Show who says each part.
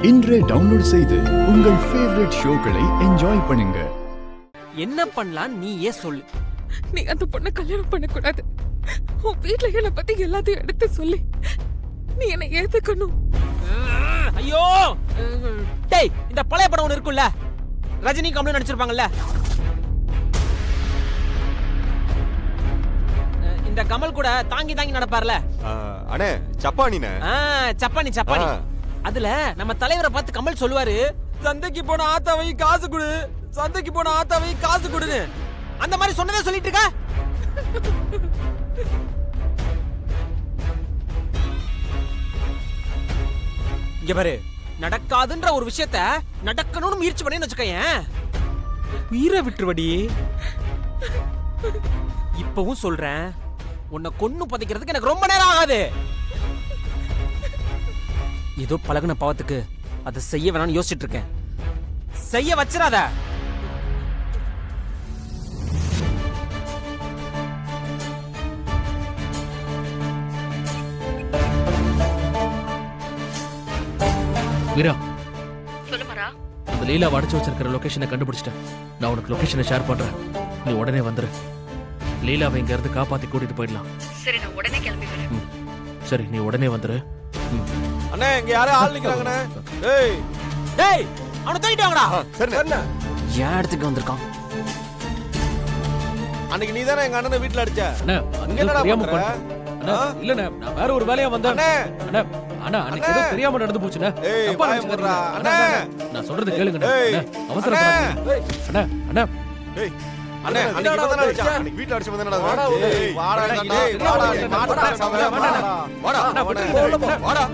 Speaker 1: இன்றே டவுன்லோட் செய்து உங்கள் ஃபேவரட் ஷோக்களை என்ஜாய் பண்ணுங்க.
Speaker 2: என்ன பண்ணலாம் நீயே சொல்லு.
Speaker 3: நீ அந்த பொண்ணை கல்யாணம் பண்ணக்கூடாது. உன் வீட்ல என்னை பத்தி எல்லாத்தையும் எடுத்து சொல்லி நீ என்னை ஏத்துக்கணும்.
Speaker 2: ஐயோ டேய், இந்த பழைய படம் ஒன்று இருக்குல்ல, ரஜினி கமலும் நடிச்சிருப்பாங்கல்ல, இந்த கமல் கூட தாங்கி தாங்கி நடப்பார்ல
Speaker 4: அண்ணே, சப்பானினே.
Speaker 2: சப்பானி சப்பானி. அதுல நம்ம தலைவரை பார்த்து கமல் சொல்லுவாரு, சந்தைக்கு போன ஆத்தாவை காசு கொடு, சந்தைக்கு போன ஆத்தாவை காசு கொடுன்னு. அந்த மாதிரி சொன்னதே சொல்லிட்டு இருக்க. இங்க பாரு, நடக்காதுன்ற ஒரு விஷயத்த நடக்கணும்னு முயற்சி பண்ணேன்னு வச்சுக்கேன், உயிரை விட்டுருவடி. இப்பவும் சொல்றேன், உன்னை கொன்னு புதைக்கிறதுக்கு எனக்கு ரொம்ப நேரம் ஆகாது. ஏதோ பழகுன பாவத்துக்கு அதை செய்ய வேணாம்னு யோசிச்சுட்டு இருக்கேன். செய்ய வச்சிராத.
Speaker 5: வீரா,
Speaker 6: சொல்லுமாரா.
Speaker 5: அந்த லீலா அடைச்சு வச்சிருக்கிற லொகேஷனை கண்டுபிடிச்சிட்டேன். நான் உனக்கு லொகேஷனை ஷேர் பண்றேன், நீ உடனே வந்துரு. லீலாவை இங்க இருந்து காப்பாத்தி கூட்டிட்டு போயிடலாம்.
Speaker 6: சரி, நான் உடனே கிளம்பி வரேன்.
Speaker 5: சரி, நீ உடனே வந்துரு.
Speaker 4: அண்ணே, இங்க யாரோ ஆள் நிக்கறாங்கண்ணே. டேய்
Speaker 2: டேய், அவனை தூக்கிட்டு வாங்கடா.
Speaker 4: சரி அண்ணே.
Speaker 2: ஏன் இடத்துக்கு வந்திருக்கான்?
Speaker 4: அன்னைக்கு நீ தானே எங்க அண்ணனை வீட்ல அடிச்ச.
Speaker 5: அண்ணா,
Speaker 4: அங்க என்னடா பண்ற?
Speaker 5: அண்ணா, இல்லண்ணே, நான் வேற ஒரு வேலையா வந்தேன்.
Speaker 4: அண்ணே,
Speaker 5: அண்ணா, அண்ணா, அன்னைக்கு ஏதோ தெரியாம நடந்து போச்சுண்ணே.
Speaker 4: ஏய்,
Speaker 5: தப்பா
Speaker 4: வாயை
Speaker 5: நினைச்சுக்காதீங்க.
Speaker 4: மூடுறா.
Speaker 5: அண்ணா,
Speaker 4: அண்ணே.
Speaker 5: நான் சொல்றது கேளுங்க.
Speaker 4: ஏய்,
Speaker 5: அவசரப்படாதீங்க. அண்ணா, அண்ணா,
Speaker 4: டேய் அண்ணே, அன்னைக்கு இவன் தானே அடிச்சான். அன்னைக்கு வீட்ல அடிச்ச மாதிரி என்னடா? ஏய், வாடா, டேய், வாடா, நீ மாட்டடா சாமி. வாடா, வாடா, வாடா.